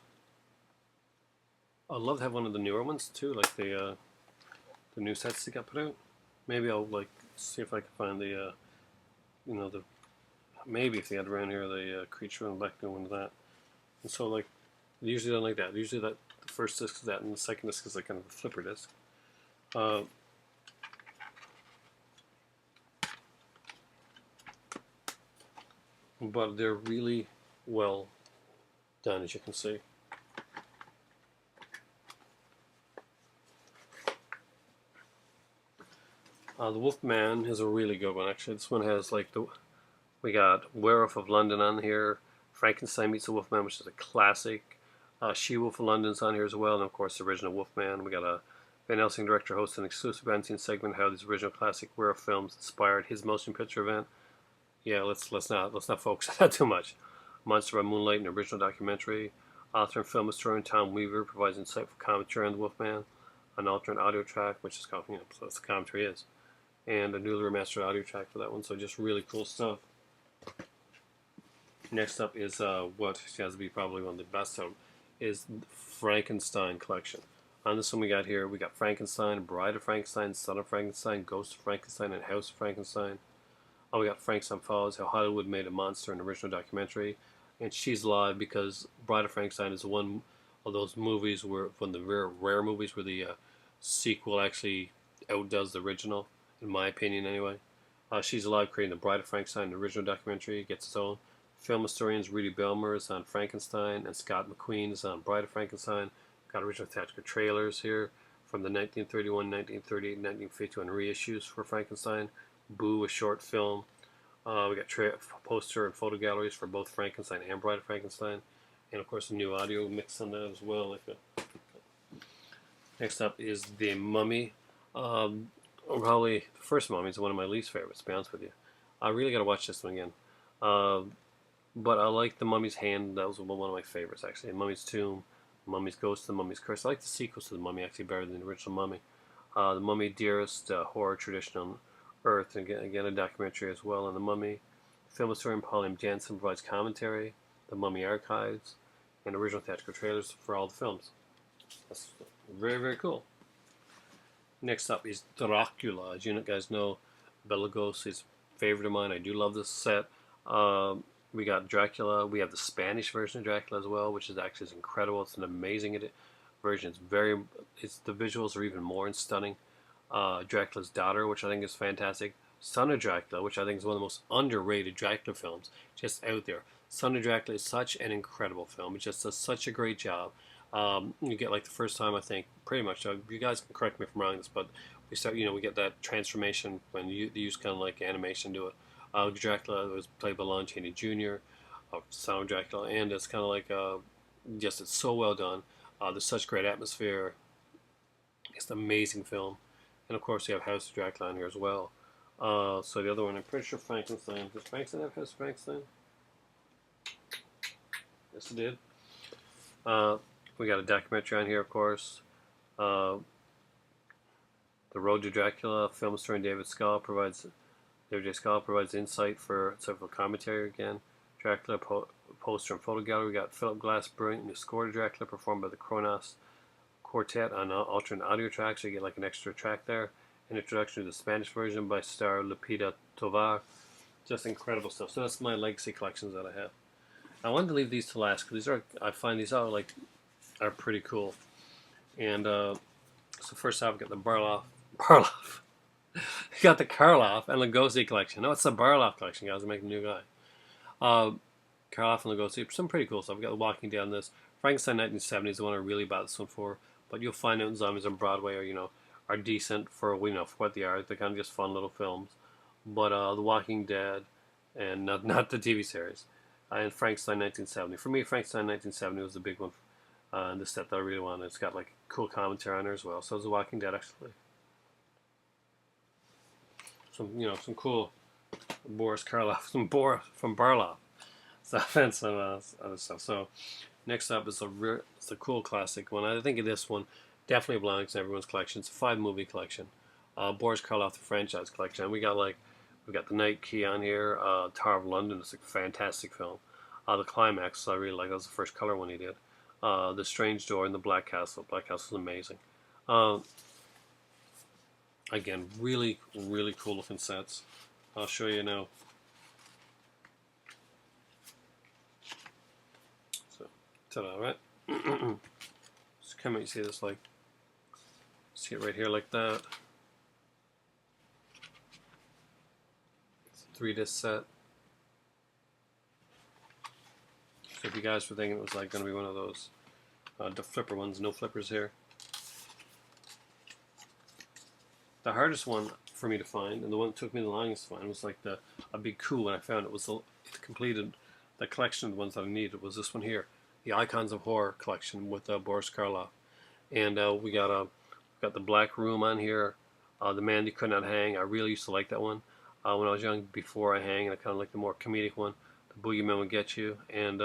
I'd love to have one of the newer ones too, like the new sets that got put out. Maybe I'll like see if I can find the maybe if they had around here the Creature and Black Lagoon one of that. And so like usually done like that. Usually that the first disc is that, and the second disc is like kind of a flipper disc. But they're really well done, as you can see. The Wolfman is a really good one, actually. This one has like we got Werewolf of London on here, Frankenstein Meets the Wolfman, which is a classic. She-Wolf of London's on here as well, and of course the original Wolfman. We got a Van Helsing director hosts an exclusive behind-the-scenes segment how these original classic werewolf films inspired his motion picture event. Yeah, let's not focus on that too much. Monster by Moonlight, an original documentary. Author and film historian Tom Weaver provides insightful commentary on the Wolfman, an alternate audio track, which is called, so that's the commentary is, and a newly remastered audio track for that one. So just really cool stuff. Next up is what has to be probably one of the best of them, is Frankenstein collection. On this one we got Frankenstein, Bride of Frankenstein, Son of Frankenstein, Ghost of Frankenstein, and House of Frankenstein. Oh, we got Frankenstein Falls, how Hollywood made a monster, an original documentary. And She's Alive, because Bride of Frankenstein is one of those movies where, one of the rare movies where the sequel actually outdoes the original, in my opinion anyway. She's Alive, creating the Bride of Frankenstein, an original documentary, gets its own. Film historians Rudy Belmer is on Frankenstein, and Scott McQueen is on Bride of Frankenstein. Got original theatrical trailers here from the 1931, 1938, 1951 reissues for Frankenstein. Boo, a short film. We got poster and photo galleries for both Frankenstein and Bride of Frankenstein, and of course a new audio mix on that as well. Next up is The Mummy. Probably the first Mummy is one of my least favorites, to be honest with you. I really got to watch this one again. But I like The Mummy's Hand. That was one of my favorites, actually. Mummy's Tomb, Mummy's Ghost, The Mummy's Curse. I like the sequels to The Mummy actually better than the original Mummy. The Mummy Dearest, horror tradition on Earth, again a documentary as well on The Mummy. Film historian Paul M. Jansen provides commentary. The Mummy Archives, and original theatrical trailers for all the films. That's very, very cool. Next up is Dracula. As you guys know, Bela Lugosi's favorite of mine. I do love this set. We got Dracula. We have the Spanish version of Dracula as well, which is actually incredible. It's an amazing version. The visuals are even more stunning. Dracula's Daughter, which I think is fantastic. Son of Dracula, which I think is one of the most underrated Dracula films just out there. Son of Dracula is such an incredible film. It just does such a great job. You get like the first time, I think, pretty much. You guys can correct me if I'm wrong, but we get that transformation when they use kind of like animation to it. Dracula was played by Lon Chaney Jr. Son of Dracula, and it's kind of like it's so well done. There's such great atmosphere. It's an amazing film. And of course, you have House of Dracula on here as well. So the other one, I'm pretty sure Frankenstein. Does Frankenstein have House of Frankenstein? Yes, it did. We got a documentary on here, of course. The Road to Dracula, film historian David J. Scull provides insight for several commentary again. Dracula poster and photo gallery. We got Philip Glass brilliant new score to Dracula performed by the Kronos Quartet on alternate audio tracks, so you get like an extra track there. An introduction to the Spanish version by star Lupita Tovar. Just incredible stuff. So that's my legacy collections that I have. I wanted to leave these to last because I find these are pretty cool. And so first off, we got the Barloff. We got the Karloff and Lugosi collection. No, it's the Barloff collection, guys. I'm making a new guy. Uh, Karloff and Lugosi, some pretty cool stuff. We got The Walking Dead on this. Frankenstein 1970 is the one I really bought this one for. But you'll find out Zombies on Broadway are decent for for what they are. They're kind of just fun little films. But The Walking Dead and not the TV series. And Frankenstein 1970. For me, Frankenstein 1970 was the big one. And the set that I really wanted. It's got like cool commentary on there as well. So it's The Walking Dead actually. Some cool Boris Karloff, some Boris from Barloff stuff and some other stuff. So next up is it's a cool classic one. I think this one definitely belongs in everyone's collection. It's a 5-movie collection. Boris Karloff, the franchise collection. And we got the Night Key on here. Tower of London is a fantastic film. The Climax, I really like. That was the first color one he did. The Strange Door and the Black Castle. Black Castle is amazing. Again, really, really cool looking sets. I'll show you now. So, ta-da, right? Just come out, you see this see it right here like that. It's a 3-disc set. So if you guys were thinking it was going to be one of those the flipper ones, no flippers here. The hardest one for me to find, and the one that took me the longest to find, was a big coup when I found it. It completed the collection of the ones that I needed. Was this one here, the Icons of Horror collection with Boris Karloff, and we got the Black Room on here, the Man You Could Not Hang. I really used to like that one when I was young. Before I Hang, and I kind of like the more comedic one, The Boogeyman Will Get You, and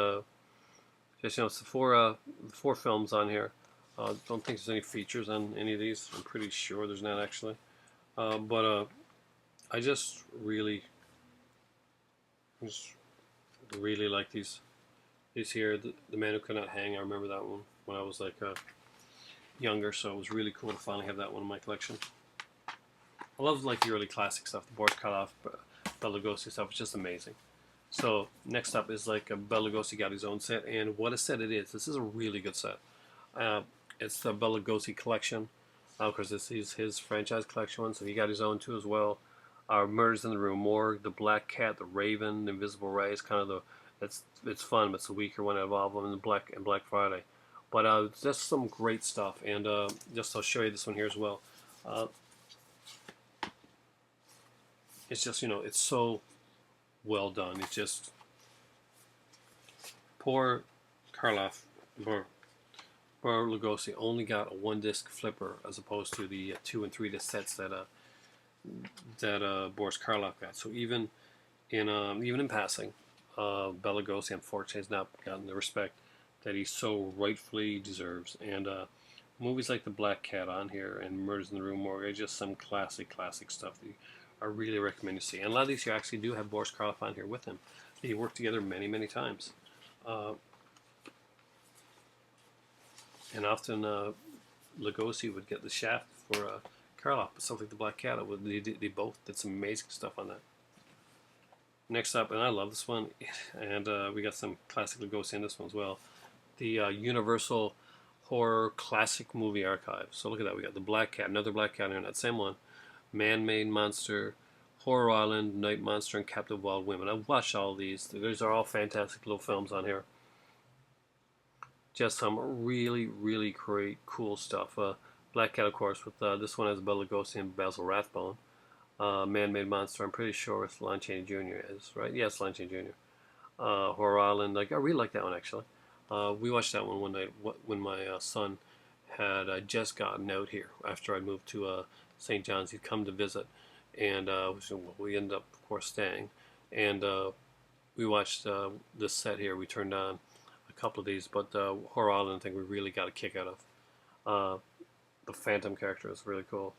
it's the four films on here. Don't think there's any features on any of these. I'm pretty sure there's not actually. But I just really like these here. The Man Who Could Not Hang. I remember that one when I was younger, so it was really cool to finally have that one in my collection. I love the early classic stuff, the Boris Karloff, Bela Lugosi stuff. It's just amazing. So next up is Bela Lugosi got his own set, and what a set it is! This is a really good set. It's the Bela Lugosi collection. Of course, this is his franchise collection one, so he got his own too as well. Murders in the Rue Morgue, The Black Cat, The Raven, The Invisible Ray. It's kind of it's fun, but it's a weaker one out of all of them, and Black Friday. But just some great stuff, and just I'll show you this one here as well. It's just it's so well done. It's just poor Karloff. Boris Lugosi only got a 1-disc flipper as opposed to the 2 and 3-disc sets that Boris Karloff got. So even in passing, Bela Lugosi unfortunately has not gotten the respect that he so rightfully deserves. And movies like The Black Cat on here and Murders in the Rue Morgue are just some classic stuff that I really recommend you see. And a lot of these you actually do have Boris Karloff on here with him. They worked together many times. And often Lugosi would get the shaft for Karloff, but something like The Black Cat, they both did some amazing stuff on that. Next up, and I love this one, and we got some classic Lugosi in this one as well, the Universal Horror Classic Movie Archive. So look at that, we got The Black Cat, another Black Cat in that same one, Man-Made Monster, Horror Island, Night Monster, and Captive Wild Women. I've watched all these. These are all fantastic little films on here. Just some really great, cool stuff. Black Cat, of course, with this one has Bela Lugosi and Basil Rathbone. Man-Made Monster, I'm pretty sure it's Lon Chaney Jr. is, right? Yes, Lon Chaney Jr. Horror Island, I really like that one, actually. We watched that one night when my son had just gotten out here after I moved to St. John's. He'd come to visit, and we ended up, of course, staying. And we watched this set here. We turned on a couple of these, but Horror Island, I think we really got a kick out of. The Phantom character is really cool.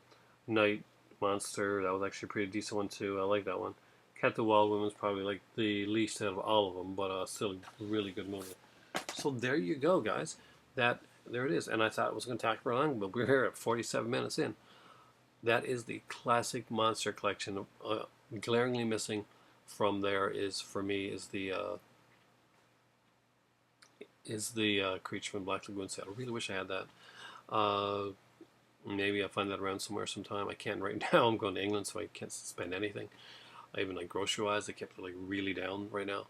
Night Monster, that was actually a pretty decent one too. I like that one. Cat the Wild Woman is probably like the least out of all of them, but still a really good movie. So there you go, guys. There it is. And I thought it was going to take for long, but we're here at 47 minutes in. That is the classic monster collection. Glaringly missing from there is, for me, is the Creature from Black Lagoon set. I really wish I had that. Uh, Maybe I'll find that around somewhere sometime. I can't right now. I'm going to England, so I can't spend anything. Even like grocery wise, I kept like really down right now.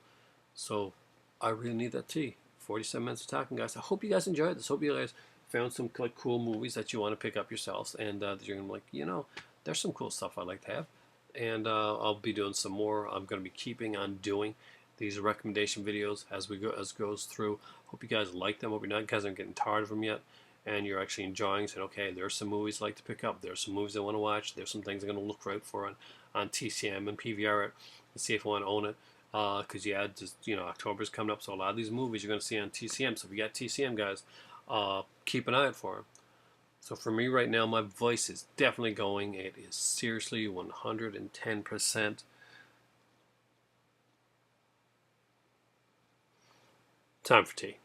So I really need that tea. 47 minutes of talking, guys. I hope you guys enjoyed this. Hope you guys found some like cool movies that you want to pick up yourselves, and that you're gonna be like, there's some cool stuff I'd like to have. And I'll be doing some more. I'm gonna be keeping on doing these recommendation videos as we go as goes through. Hope you guys like them. Hope you guys aren't getting tired of them yet, and you're actually enjoying. Saying, okay, there's some movies I like to pick up. There's some movies I want to watch. There's some things I'm gonna look out for on TCM and PVR it and see if I want to own it. Because just October's coming up, so a lot of these movies you're going to see on TCM. So if you got TCM, guys, keep an eye out for them. So for me right now, my voice is definitely going. It is seriously 110%. Time for tea.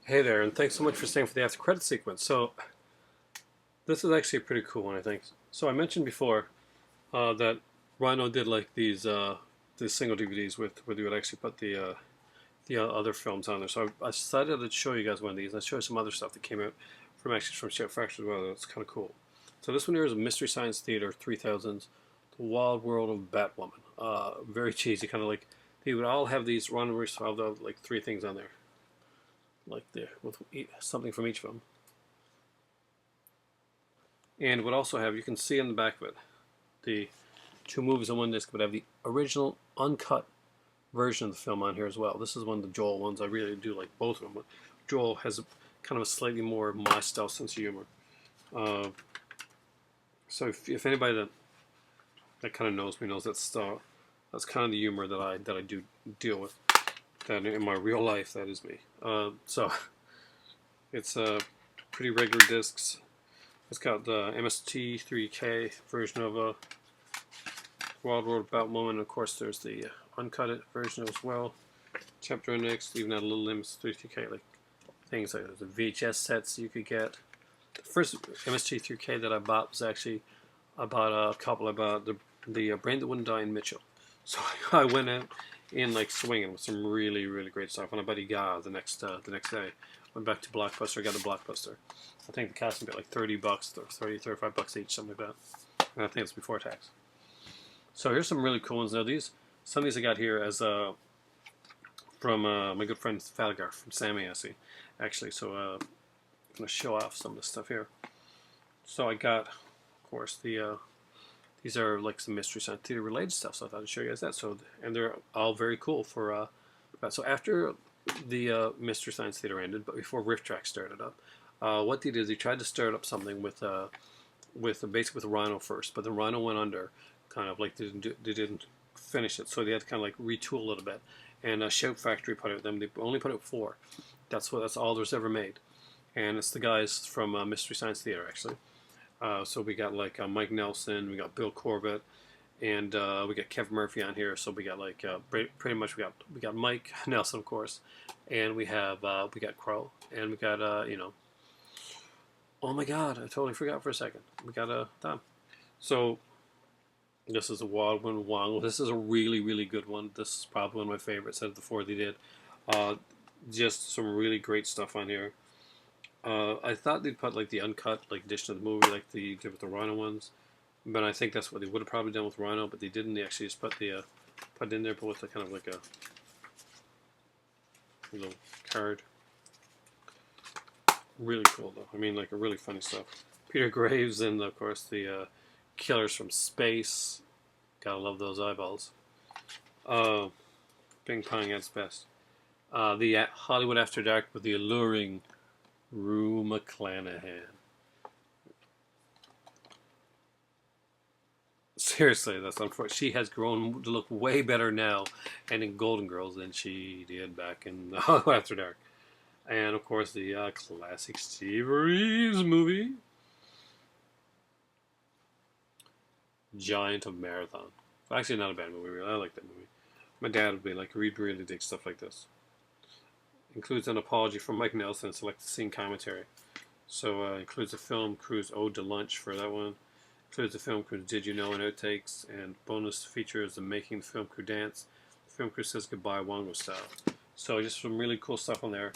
Hey there, and thanks so much for staying for the after credit sequence. So this is actually a pretty cool one, I think. So I mentioned before that Rhino did like these single DVDs where you would actually put the other films on there. So I decided to show you guys one of these. I'll show you some other stuff that came out from Chef Fracture as well. It's kind of cool. So this one here is a Mystery Science Theater 3000's The Wild World of Batwoman. Very cheesy, kind of like they would all have these runways, have like three things on there, like there with something from each of them. And would also have, you can see on the back of it, the two movies on one disc, but have the original uncut version of the film on here as well. This is one of the Joel ones. I really do like both of them, but Joel has kind of a slightly more my style sense of humor. So if anybody that kind of knows me knows that's kind of the humor that I do deal with. That in my real life, that is me. So it's pretty regular discs. It's got the MST 3K version of Wild World of Batwoman. Of course, there's the uncut version as well. Chapter Index, even had a little MST 3K like things like the VHS sets you could get. The first MST 3K that I bought was actually I bought a couple. I bought the Brain That Wouldn't Die in Mitchell. So I went out in like swinging with some really great stuff. And I bet he got the next day. Went back to Blockbuster, got a Blockbuster. I think the cost me like $30, $35 each, something like that. And I think it's before tax. So here's some really cool ones. Now some of these I got here as from my good friend Falgar from Sammy, I see, actually. So I'm gonna show off some of this stuff here. So I got, of course, these are like some Mystery Science Theater related stuff. So I thought I'd show you guys that. So and they're all very cool for so after the Mystery Science Theater ended, but before Riff Track started up, what they did is they tried to start up something with basically with Rhino first, but the Rhino went under, kind of like they didn't finish it, so they had to kind of like retool a little bit. And Shout Factory put out them. They only put out 4. That's all there's ever made, and it's the guys from Mystery Science Theater actually. So we got like Mike Nelson, we got Bill Corbett, and we got Kevin Murphy on here. So we got like pretty much we got Mike Nelson, of course, and we got Crow, and we got oh my God, I totally forgot for a second. We got Tom. So this is a Wild One Wong. This is a really good one. This is probably one of my favorites out of the 4 they did. Just some really great stuff on here. I thought they'd put like the uncut like edition of the movie like they did with the Rhino ones, but I think that's what they would have probably done with Rhino, but they didn't. They actually just put it in there, but with a kind of like a little card. Really cool though. I mean, like a really funny stuff. Peter Graves and of course the Killers from Space. Gotta love those eyeballs. Ping Pong at its best. The Hollywood After Dark with the alluring Rue McClanahan. Seriously, that's unfortunate. She has grown to look way better now and in Golden Girls than she did back in Hollywood After Dark. And of course the classic Steve Reeves movie, Giant of Marathon. Actually not a bad movie, really. I like that movie. My dad would be like, we'd really dig stuff like this. Includes an apology from Mike Nelson, select the scene commentary. So includes a film crew's ode to lunch for that one. Includes the film crew's Did You Know and outtakes, and bonus features the making the film crew dance. The film crew says goodbye Wongo style. So just some really cool stuff on there.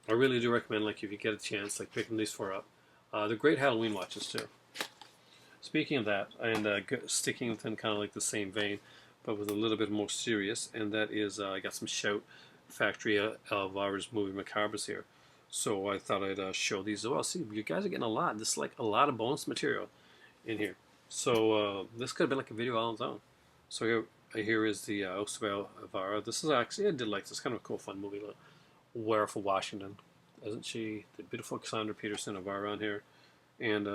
I really do recommend, like, if you get a chance, like, picking these four up. They're great Halloween watches too. Speaking of that, and sticking within kind of like the same vein, but with a little bit more serious, and that is I got some Shout Factory Elvira's Movie Macabres here. So I thought I'd show these as well. See, you guys are getting a lot. This is like a lot of bonus material in here. So this could have been like a video all on its own. So here is the Oswald Elvira. This is actually, I did like this. Kind of a cool, fun movie. Werewolf of Washington, isn't she? The beautiful Cassandra Peterson Elvira on here. And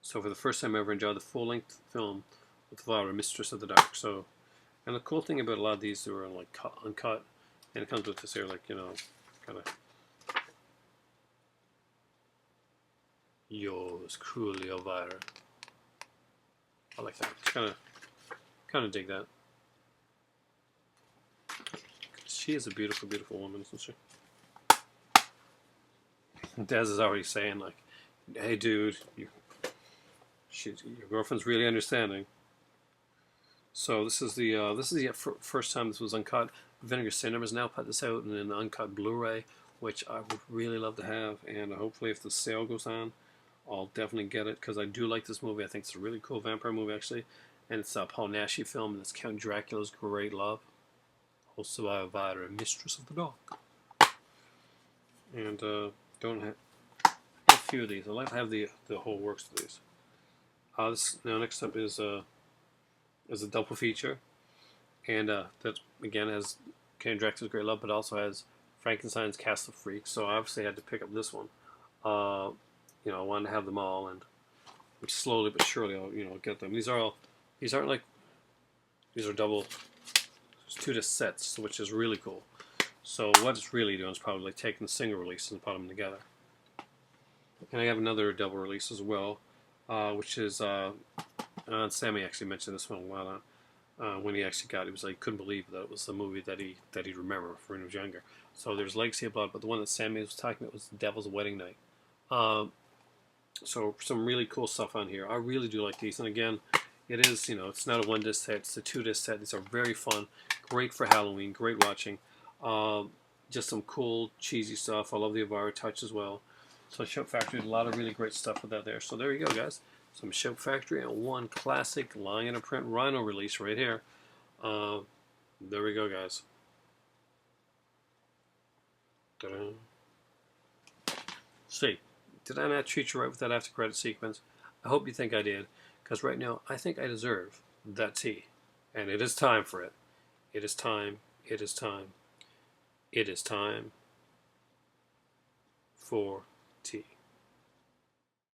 so for the first time I ever enjoyed the full-length film with Elvira, Mistress of the Dark. So, and the cool thing about a lot of these are like uncut, and it comes with this here, like, you know, kind of yours cruelly, Elvira. I like that. Kind of dig that. She is a beautiful, beautiful woman, isn't she? Dez is already saying, like, hey, dude, your girlfriend's really understanding. So this is the first time this was uncut. Vinegar Cinemas now put this out in an uncut Blu-ray, which I would really love to have. And hopefully, if the sale goes on, I'll definitely get it, because I do like this movie. I think it's a really cool vampire movie, actually. And it's a Paul Naschy film, and it's Count Dracula's Great Love. Also by Elvira, Mistress of the Dark. And don't have a few of these. I like to have the whole works of these. Now next up is a double feature, and that again has Count Dracula's Great Love, but also has Frankenstein's Castle Freak. So I obviously had to pick up this one. You know, I wanted to have them all, and slowly but surely I'll get them. These are double. It's 2-disc sets, which is really cool. So what it's really doing is probably like taking the single releases and putting them together. And I have another double release as well, which is Sammy actually mentioned this one a while on. When he actually got it, he was like, couldn't believe that it was the movie that he remembered when he was younger. So there's Legacy of Blood, but the one that Sammy was talking about was The Devil's Wedding Night. So some really cool stuff on here. I really do like these, and again, it is, it's not a 1-disc set, it's a 2-disc set. These are very fun, great for Halloween, great watching. Just some cool, cheesy stuff. I love the Elvira touch as well. So Shout Factory did a lot of really great stuff with that there. So there you go, guys. Some Shout Factory and one classic lying in a print Rhino release right here. There we go, guys. Ta-da. See, did I not treat you right with that after credit sequence? I hope you think I did, because right now I think I deserve that tea. And it is time for it. It is time. It is time. It is time for tea.